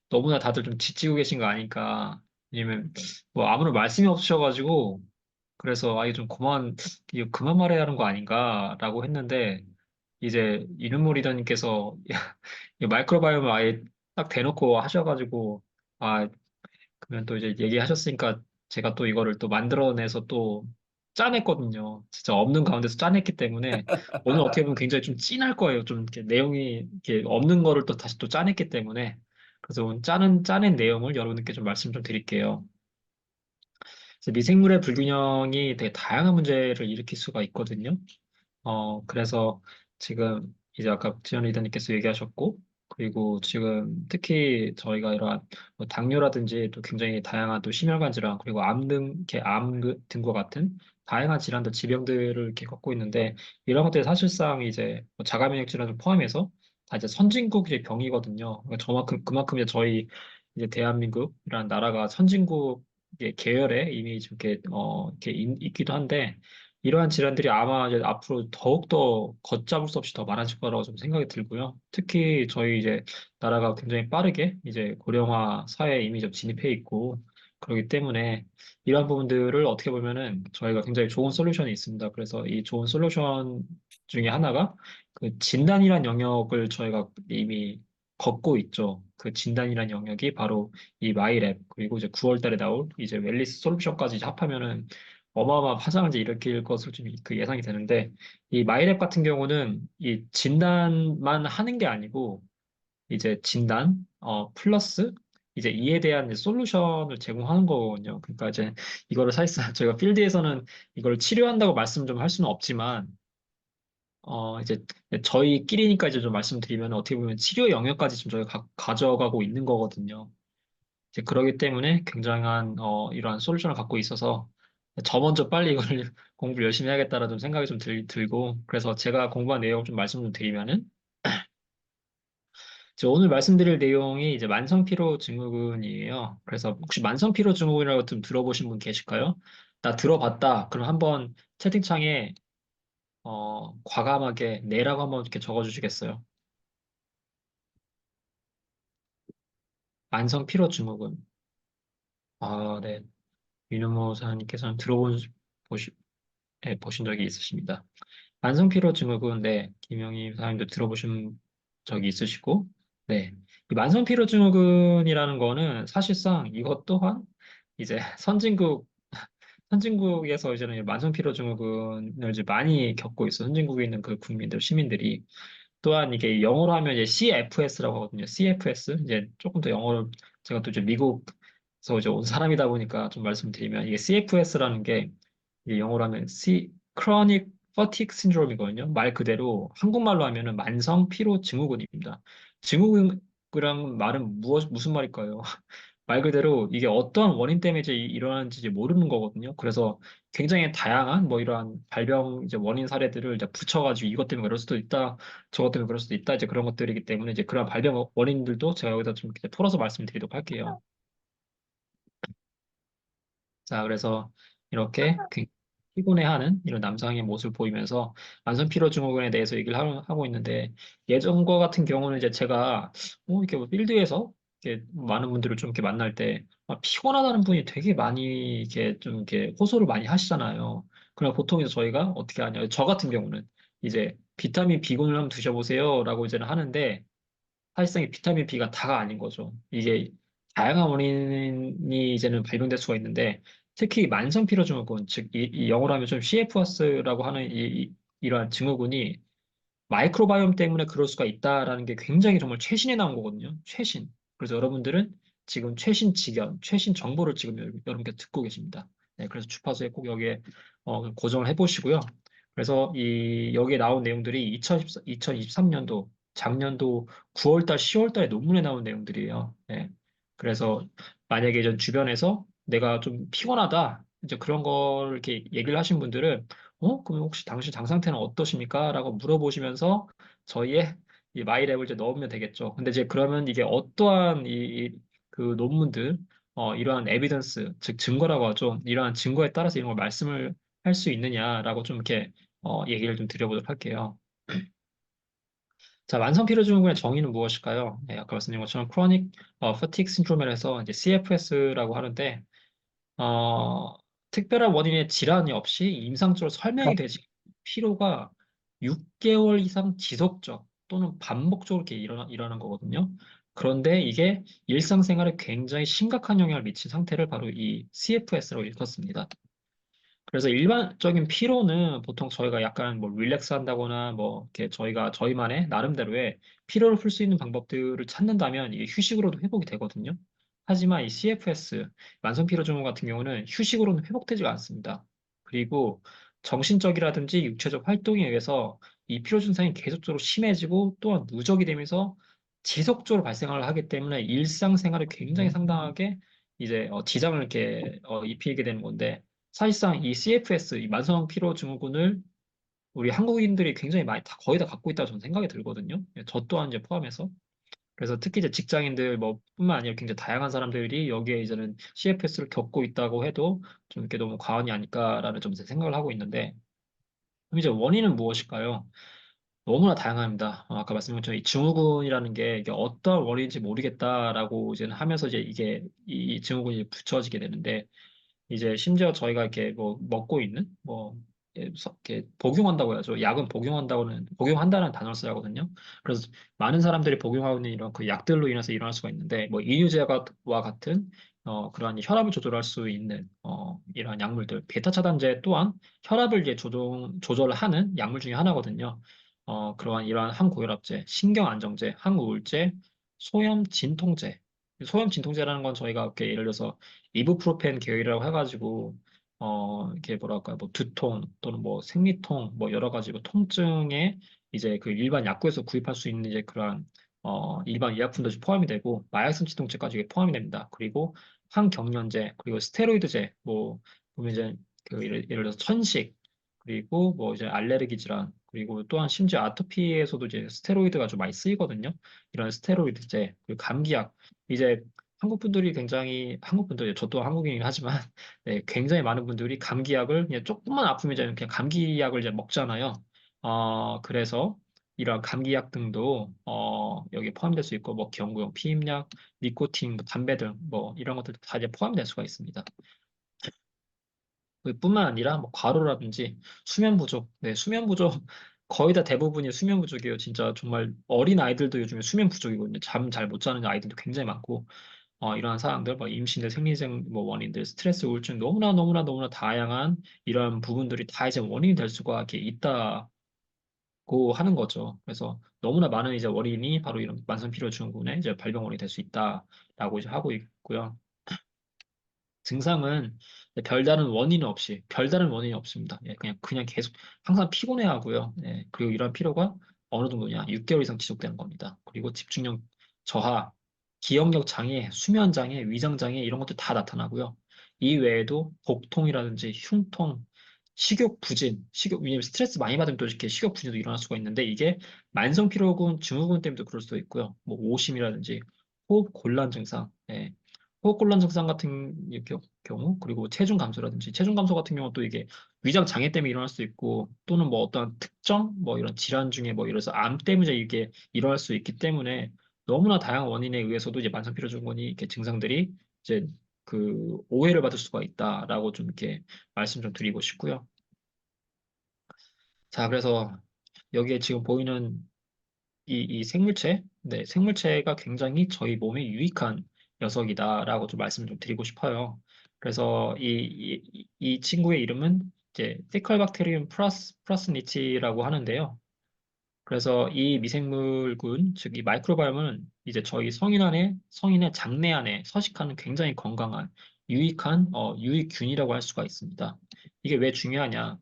너무나 다들 좀 지치고 계신 거 아닐까. 왜냐면 뭐 아무런 말씀이 없으셔가지고 그래서 이게 좀 이거 그만 말해야 하는 거 아닌가라고 했는데 이제 이른모 리더님께서 이 마이크로바이옴을 아예 딱 대놓고 하셔가지고 아 그러면 또 이제 얘기하셨으니까 제가 또 이거를 또 만들어내서 또 짜냈거든요. 진짜 없는 가운데서 짜냈기 때문에 오늘 어떻게 보면 굉장히 좀 찐할 거예요. 좀 이렇게 내용이 이렇게 없는 거를 또 다시 또 짜냈기 때문에 그래서 오늘 짜낸 내용을 여러분께 좀 말씀 좀 드릴게요. 그래서 미생물의 불균형이 되게 다양한 문제를 일으킬 수가 있거든요. 그래서 지금 이제 아까 지연 리더님께서 얘기하셨고, 그리고 지금 특히 저희가 이러한 뭐 당뇨라든지 또 굉장히 다양한 또 심혈관 질환, 그리고 암 등과 같은 다양한 질환들, 질병들을 이렇게 겪고 있는데, 이런 것들이 사실상 이제 뭐 자가 면역 질환을 포함해서 다 이제 선진국의 병이거든요. 그러니까 그만큼 이제 저희 이제 대한민국이라는 나라가 선진국의 계열에 이미 좀 이렇게 있기도 한데, 이러한 질환들이 아마 이제 앞으로 더욱더 걷잡을 수 없이 더 많아질 거라고 좀 생각이 들고요. 특히 저희 이제 나라가 굉장히 빠르게 이제 고령화 사회에 이미 좀 진입해 있고, 그렇기 때문에 이러한 부분들을 어떻게 보면은 저희가 굉장히 좋은 솔루션이 있습니다. 그래서 이 좋은 솔루션 중에 하나가 그 진단이란 영역을 저희가 이미 걷고 있죠. 그 진단이란 영역이 바로 이 마이랩, 그리고 이제 9월 달에 나올 이제 웰리스 솔루션까지 합하면은 어마어마한 파장을 이제 일으킬 것으로 좀 그 예상이 되는데, 이 마이랩 같은 경우는 이 진단만 하는 게 아니고, 이제 진단, 플러스, 이제 이에 대한 이제 솔루션을 제공하는 거거든요. 그러니까 이제 이거를 사실상 저희가 필드에서는 이걸 치료한다고 말씀 좀 할 수는 없지만, 이제 저희끼리니까 이제 좀 말씀드리면 어떻게 보면 치료 영역까지 좀 저희가 가져가고 있는 거거든요. 이제 그러기 때문에 굉장한 이러한 솔루션을 갖고 있어서 저 먼저 빨리 이걸 공부를 열심히 해야겠다라는 좀 생각이 좀 들고 그래서 제가 공부한 내용 좀 말씀 좀 드리면은 이제 오늘 말씀드릴 내용이 이제 만성피로 증후군이에요. 그래서 혹시 만성피로 증후군이라고 좀 들어보신 분 계실까요? 나 들어봤다. 그럼 한번 채팅창에 과감하게 네라고 한번 이렇게 적어주시겠어요? 만성피로 증후군. 아, 네. 윤효모 사장님께서는 보시, 보신 적이 있으십니다. 만성피로 증후군, 네, 김영희 사장님도 들어보신 적이 있으시고, 네. 이 만성피로 증후군이라는 거는 사실상 이것 또한 이제 선진국에서 이제는 만성피로 증후군을 이제 많이 겪고 있어. 선진국에 있는 그 국민들, 시민들이. 또한 이게 영어로 하면 이제 CFS라고 하거든요. CFS. 이제 조금 더 영어를, 제가 또 이제 미국에서 이제 온 사람이다 보니까 좀 말씀드리면 이게 CFS라는 게 이게 영어로 하면 Chronic Fatigue Syndrome이거든요. 말 그대로 한국말로 하면은 만성 피로 증후군입니다. 증후군이란 말은 무슨 말일까요? 말 그대로 이게 어떠한 원인 때문에 이제 일어나는지 이제 모르는 거거든요. 그래서 굉장히 다양한 뭐 이러한 발병 이제 원인 사례들을 이제 붙여가지고 이것 때문에 그럴 수도 있다, 저것 때문에 그럴 수도 있다, 이제 그런 것들이기 때문에 이제 그런 발병 원인들도 제가 여기다 좀 이렇게 풀어서 말씀드리도록 할게요. 자, 그래서 이렇게 피곤해하는 이런 남성의 모습을 보이면서 만성 피로 증후군에 대해서 얘기를 하고 있는데 예전과 같은 경우는 이제 제가 이렇게 뭐 필드에서 이렇게 많은 분들을 좀 이렇게 만날 때 피곤하다는 분이 되게 많이 이렇게 좀 이렇게 호소를 많이 하시잖아요. 그럼 보통 이제 저희가 어떻게 하냐? 저 같은 경우는 이제 비타민 B군을 한번 드셔보세요라고 이제는 하는데 사실상 이 비타민 B가 다가 아닌 거죠. 이게 다양한 원인이 이제는 발병될 수가 있는데 특히 만성 피로 증후군, 즉 이 영어로 하면 좀 CFS라고 하는 이러한 증후군이 마이크로바이옴 때문에 그럴 수가 있다라는 게 굉장히 정말 최신에 나온 거거든요. 최신. 그래서 여러분들은 지금 최신 지견, 최신 정보를 지금 여러분께 듣고 계십니다. 네, 그래서 주파수에 꼭 여기에 고정을 해보시고요. 그래서 여기에 나온 내용들이 2023년도, 작년도 9월달, 10월달에 논문에 나온 내용들이에요. 네. 그래서 만약에 전 주변에서 내가 좀 피곤하다, 이제 그런 걸 이렇게 얘기를 하신 분들은 그럼 혹시 당신 장 상태는 어떠십니까? 라고 물어보시면서 저희의 이 마이랩을 이제 넣으면 되겠죠. 근데 이제 그러면 이게 어떠한 그 논문들, 이러한 에비던스, 즉 증거라고 하죠. 이러한 증거에 따라서 이런 걸 말씀을 할 수 있느냐라고 좀 이렇게 얘기를 좀 드려보도록 할게요. 자, 만성 피로 증후군의 정의는 무엇일까요? 네, 아까 말씀드린 것처럼 chronic fatigue syndrome에서 이제 CFS라고 하는데, 어, 특별한 원인의 질환이 없이 임상적으로 설명이 되지 피로가 6개월 이상 지속적 또는 반복적으로 이렇게 일어나는 거거든요. 그런데 이게 일상생활에 굉장히 심각한 영향을 미친 상태를 바로 이 CFS라고 일컫습니다. 그래서 일반적인 피로는 보통 저희가 약간 뭐 릴렉스 한다거나 뭐 이렇게 저희가 저희만의 나름대로의 피로를 풀 수 있는 방법들을 찾는다면 이게 휴식으로도 회복이 되거든요. 하지만 이 CFS, 만성피로증후 같은 경우는 휴식으로는 회복되지가 않습니다. 그리고 정신적이라든지 육체적 활동에 의해서 이 피로 증상이 계속적으로 심해지고 또한 누적이 되면서 지속적으로 발생을 하기 때문에 일상생활에 굉장히 상당하게 이제 지장을 이렇게 입히게 되는 건데 사실상 이 CFS, 이 만성 피로 증후군을 우리 한국인들이 굉장히 많이 다 거의 다 갖고 있다고 저는 생각이 들거든요. 예, 저 또한 이제 포함해서. 그래서 특히 이제 직장인들 뭐 뿐만 아니라 굉장히 다양한 사람들이 여기에 이제는 CFS를 겪고 있다고 해도 좀 이렇게 너무 과언이 아닐까라는 좀 생각을 하고 있는데 그럼 이제 원인은 무엇일까요? 너무나 다양합니다. 아까 말씀드린 것처럼 이 증후군이라는 게 이게 어떤 원인인지 모르겠다라고 이제 하면서 이제 이게 이 증후군이 붙여지게 되는데 이제 심지어 저희가 이렇게 뭐 먹고 있는 뭐 이렇게 복용한다고 해야죠. 약은 복용한다는 단어를 쓰거든요. 그래서 많은 사람들이 복용하고 있는 이런 그 약들로 인해서 일어날 수가 있는데 뭐 이뇨제와 같은 그러한 혈압을 조절할 수 있는 이러한 약물들 베타 차단제 또한 혈압을 이제 조절하는 약물 중에 하나거든요. 그러한 이러한 항고혈압제, 신경안정제, 항우울제, 소염 진통제. 소염 진통제라는 건 저희가 이렇게 예를 들어서 이부프로펜 계열이라고 해가지고 이렇게 뭐랄까 뭐 두통 또는 뭐 생리통 뭐 여러 가지 뭐 통증에 이제 그 일반 약국에서 구입할 수 있는 이제 그러한 일반 의약품도 포함이 되고 마약성 진통제까지 이게 포함이 됩니다. 그리고 항경련제 그리고 스테로이드제 뭐 보면 이제 그 예를 들어서 천식 그리고 뭐 이제 알레르기 질환 그리고 또한 심지어 아토피에서도 이제 스테로이드가 좀 많이 쓰이거든요. 이런 스테로이드제 그리고 감기약 이제 한국 분들, 저도 한국인이긴 하지만, 네, 굉장히 많은 분들이 감기약을 그냥 조금만 아프면 이제 그냥 감기약을 이제 먹잖아요. 그래서 이런 감기약 등도, 여기에 포함될 수 있고, 뭐, 경구용 피임약, 니코틴, 뭐 담배 등, 뭐, 이런 것들도 다 이제 포함될 수가 있습니다. 뿐만 아니라, 뭐, 과로라든지, 수면 부족, 네, 수면 부족, 거의 다 대부분이 수면 부족이에요. 진짜 정말 어린 아이들도 요즘에 수면 부족이거든요. 잠 잘 못 자는 아이들도 굉장히 많고, 이러한 사항들, 뭐 임신의 생리적 뭐 원인들, 스트레스, 우울증 너무나 다양한 이런 부분들이 다 이제 원인이 될 수가 이렇게 있다고 하는 거죠. 그래서 너무나 많은 이제 원인이 바로 이런 만성피로증후군의 이제 발병 원인이 될 수 있다라고 이제 하고 있고요. 증상은 별다른 원인이 없습니다. 예, 그냥 계속 항상 피곤해하고요. 예, 그리고 이런 피로가 어느 정도냐, 6개월 이상 지속되는 겁니다. 그리고 집중력 저하, 기억력 장애, 수면 장애, 위장 장애 이런 것들 다 나타나고요. 이 외에도 복통이라든지 흉통, 식욕 부진, 왜냐면 스트레스 많이 받으면 또 이렇게 식욕 부진도 일어날 수가 있는데 이게 만성 피로군, 증후군 때문에도 그럴 수도 있고요. 뭐 오심이라든지 호흡 곤란 증상, 예. 호흡곤란 증상 같은 경우, 그리고 체중 감소라든지, 체중 감소 같은 경우 또 이게 위장 장애 때문에 일어날 수 있고, 또는 뭐 어떤 특정, 뭐 이런 질환 중에 뭐 이래서 암 때문에 이게 일어날 수 있기 때문에 너무나 다양한 원인에 의해서도 이제 만성피로증후군이 이렇게 증상들이 이제 그 오해를 받을 수가 있다라고 좀 이렇게 말씀 좀 드리고 싶고요. 자, 그래서 여기에 지금 보이는 이 생물체, 네, 생물체가 굉장히 저희 몸에 유익한 녀석이다라고 좀 말씀을 좀 드리고 싶어요. 그래서 이 친구의 이름은 이제 피컬박테리움 플러스니치라고 하는데요. 그래서 이 미생물군, 즉 이 마이크로바이옴은 이제 저희 성인의 장내 안에 서식하는 굉장히 건강한 유익한 유익균이라고 할 수가 있습니다. 이게 왜 중요하냐?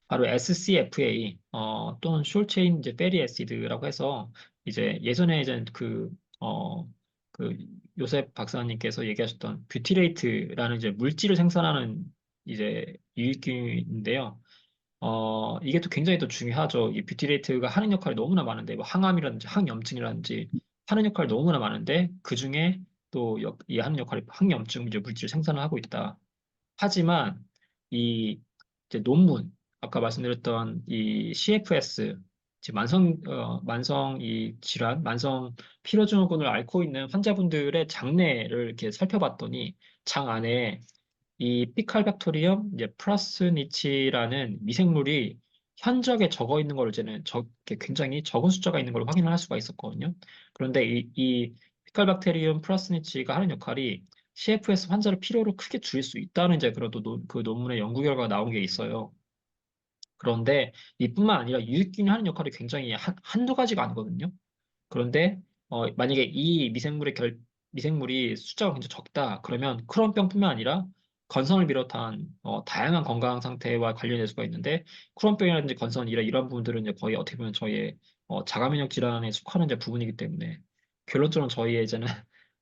바로 SCFA 또는 숄체인 이제 페리 애시드라고 해서 이제 예전에 이제 그 요셉 박사님께서 얘기하셨던 뷰티레이트라는 이제 물질을 생산하는 이제 유익균인데요. 이게 또 굉장히 또 중요하죠. 이 뷰티레이트가 하는 역할이 너무나 많은데 뭐 항암이라든지 항염증이라든지 하는 역할이 너무나 많은데 그 중에 또 이 하는 역할이 항염증 이제 물질을 생산을 하고 있다. 하지만 이 이제 논문 아까 말씀드렸던 이 CFS 지금 만성 이 질환, 만성 피로증후군을 앓고 있는 환자분들의 장내를 이렇게 살펴봤더니 장 안에 이 피칼박토리엄 이제 프라스니치라는 미생물이 현저하게 적어 있는 걸 이제는 이렇게 굉장히 적은 숫자가 있는 걸 확인을 할 수가 있었거든요. 그런데 이 피칼박테리움 프라스니치가 하는 역할이 CFS 환자의 피로를 크게 줄일 수 있다는 이제 그래도 그 논문의 연구 결과가 나온 게 있어요. 그런데 이뿐만 아니라 유익균이 하는 역할이 굉장히 한두 가지가 아니거든요. 그런데 만약에 이 미생물이 숫자가 굉장히 적다. 그러면 크론병뿐만 아니라 건선을 비롯한 다양한 건강 상태와 관련될 수가 있는데 크론병이라든지 건선 이런 부분들은 이제 거의 어떻게 보면 저희의 자가 면역 질환에 속하는 이제 부분이기 때문에 결론적으로 저희의 이제는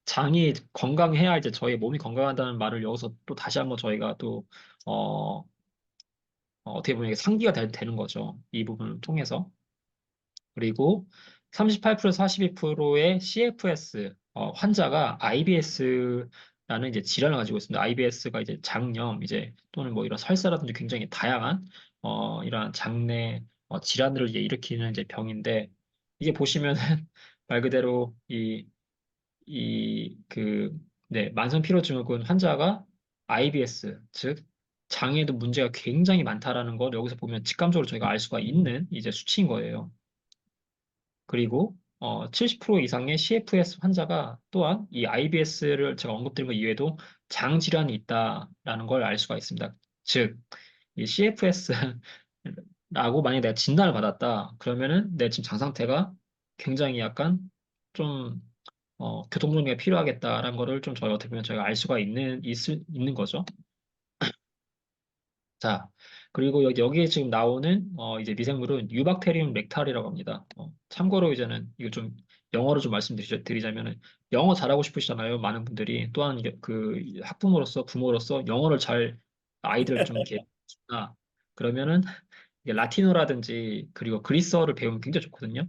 장이 건강해야 이제 저희 몸이 건강하다는 말을 여기서 또 다시 한번 저희가 또 어, 어떻게 보면 이게 상기가 되는 거죠. 이 부분을 통해서. 그리고 38%에서 42%의 CFS 환자가 IBS라는 이제 질환을 가지고 있습니다. IBS가 이제 장염 이제 또는 뭐 이런 설사라든지 굉장히 다양한 이런 장내 질환들을 이제 일으키는 이제 병인데 이게 보시면은 말 그대로 네, 만성 피로증후군 환자가 IBS 즉 장에도 문제가 굉장히 많다라는 걸 여기서 보면 직감적으로 저희가 알 수가 있는 이제 수치인 거예요. 그리고 70% 이상의 CFS 환자가 또한 이 IBS를 제가 언급드린 것 이외에도 장 질환이 있다라는 걸 알 수가 있습니다. 즉, 이 CFS라고 만약에 내가 진단을 받았다. 그러면은 내 지금 장 상태가 굉장히 약간 좀 교통정리가 필요하겠다라는 거를 좀 저희 어떻게 보면 저희가 알 수가 있는 거죠. 자, 그리고 여기에 지금 나오는 이제 미생물은 유박테리움 렉탈이라고 합니다. 참고로 이제는 이거 좀 영어로 좀 말씀드리자면은 영어 잘하고 싶으시잖아요. 많은 분들이 또한 이게 그 학부모로서 부모로서 영어를 잘 아이들 좀 이렇게 그러면은 이게 라틴어라든지 그리고 그리스어를 배우면 굉장히 좋거든요.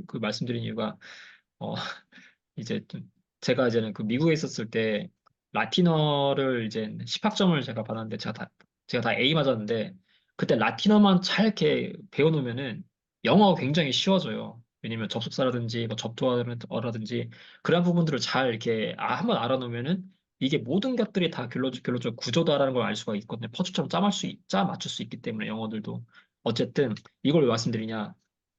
그 말씀드린 이유가 어, 이제 좀 제가 이제는 그 미국에 있었을 때 라틴어를 이제 10학점을 제가 받았는데 제가 다 A 맞았는데 그때 라틴어만 잘 이렇게 배워놓으면은 영어가 굉장히 쉬워져요. 왜냐면 접속사라든지 뭐 접두어라든지 그런 부분들을 잘 이렇게 한번 알아놓으면은 이게 모든 것들이 다 결론적 구조다라는 걸 알 수가 있거든요. 퍼즐처럼 짜 맞출 수 있기 때문에 영어들도 어쨌든 이걸 왜 말씀드리냐?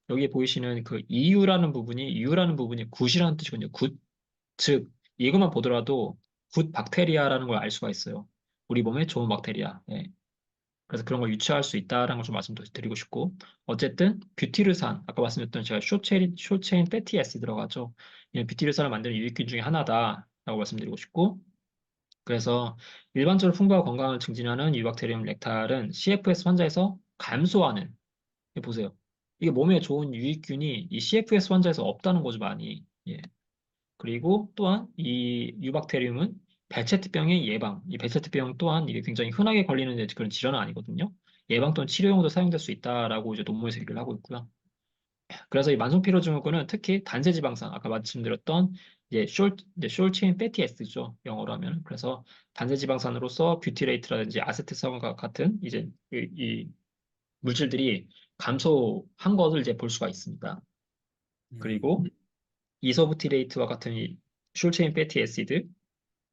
여기 보이시는 그 이유라는 부분이 굿이라는 뜻이거든요. 굿, 즉 이것만 보더라도 굿 박테리아라는 걸 알 수가 있어요. 우리 몸에 좋은 박테리아. 예. 그래서 그런 걸 유추할 수 있다라는 걸 좀 말씀드리고 싶고 어쨌든 뷰티르산 아까 말씀드렸던 제가 쇼체인 패티 애시드 들어가죠. 이 뷰티르산을 만드는 유익균 중에 하나다라고 말씀드리고 싶고 그래서 일반적으로 풍부하고 건강을 증진하는 유박테리움 렉탈은 CFS 환자에서 감소하는 보세요. 이게 몸에 좋은 유익균이 이 CFS 환자에서 없다는 거죠, 많이. 예. 그리고 또한 이 유박테리움은 베체트병의 예방, 이 베체트병 또한 이게 굉장히 흔하게 걸리는 그런 질환은 아니거든요. 예방 또는 치료용으로 사용될 수 있다라고 이제 논문에서 얘기를 하고 있고요. 그래서 이 만성피로증후군은 특히 단세지방산, 아까 말씀드렸던 이제 숄체인 패티 에스죠, 영어로 하면. 그래서 단세지방산으로서 뷰티레이트라든지 아세트산과 같은 이제 이 물질들이 감소한 것을 이제 볼 수가 있습니다. 그리고 이소부티레이트와 같은 이 숄체인 패티 애시드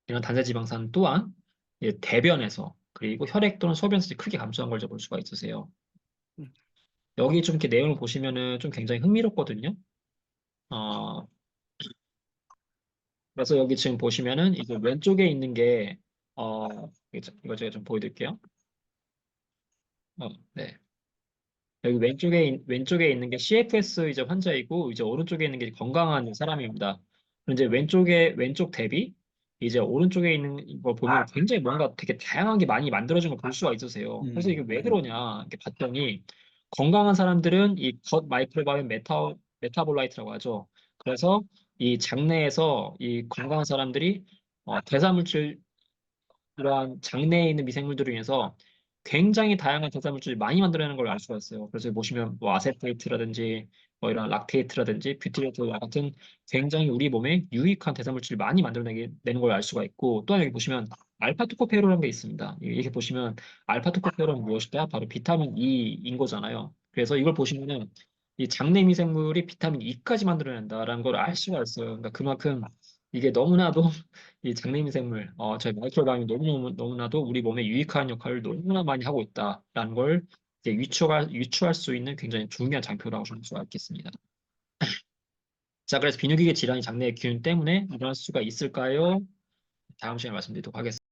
이런 단세 지방산 또한 대변에서 그리고 혈액 또는 소변에서 크게 감소한 걸 볼 수가 있으세요. 음. 여기 좀 이렇게 내용을 보시면은 좀 굉장히 흥미롭거든요. 어, 그래서 여기 지금 보시면은 이제 왼쪽에 있는 게 이거 제가 좀 보여드릴게요. 네. 여기 왼쪽에 있는 게 CFS 이제 환자이고, 이제 오른쪽에 있는 게 건강한 사람입니다. 이제 왼쪽 대비, 이제 오른쪽에 있는 거 보면 굉장히 뭔가 되게 다양한 게 많이 만들어진 걸 볼 수가 있으세요. 그래서 이게 왜 그러냐, 이렇게 봤더니, 건강한 사람들은 이 겉 마이크로바이옴 메타볼라이트라고 하죠. 그래서 이 장내에서 이 건강한 사람들이 대사물질 이러한 장내에 있는 미생물들을 인해서 굉장히 다양한 대사물질을 많이 만들어내는 걸 알 수가 있어요. 그래서 보시면 뭐 아세테이트라든지 뭐 이런 락테이트라든지 뷰티레이트와 같은 굉장히 우리 몸에 유익한 대사물질을 많이 만들어내는 걸 알 수가 있고 또 하나 여기 보시면 알파토코페롤이라는 게 있습니다. 이렇게 보시면 알파토코페롤은 무엇이다? 바로 비타민 E인 거잖아요. 그래서 이걸 보시면은 이 장내 미생물이 비타민 E까지 만들어낸다라는 걸 알 수가 있어요. 그러니까 그만큼 이게 너무나도 이 장내 미생물, 저희 마이크로바이옴이 너무나도 우리 몸에 유익한 역할을 너무나 많이 하고 있다라는 걸 이제 유추할 수 있는 굉장히 중요한 장표라고 볼 수가 있겠습니다. 자, 그래서 비뇨기계 질환이 장내 균 때문에 일어날 수가 있을까요? 다음 시간에 말씀드리도록 하겠습니다.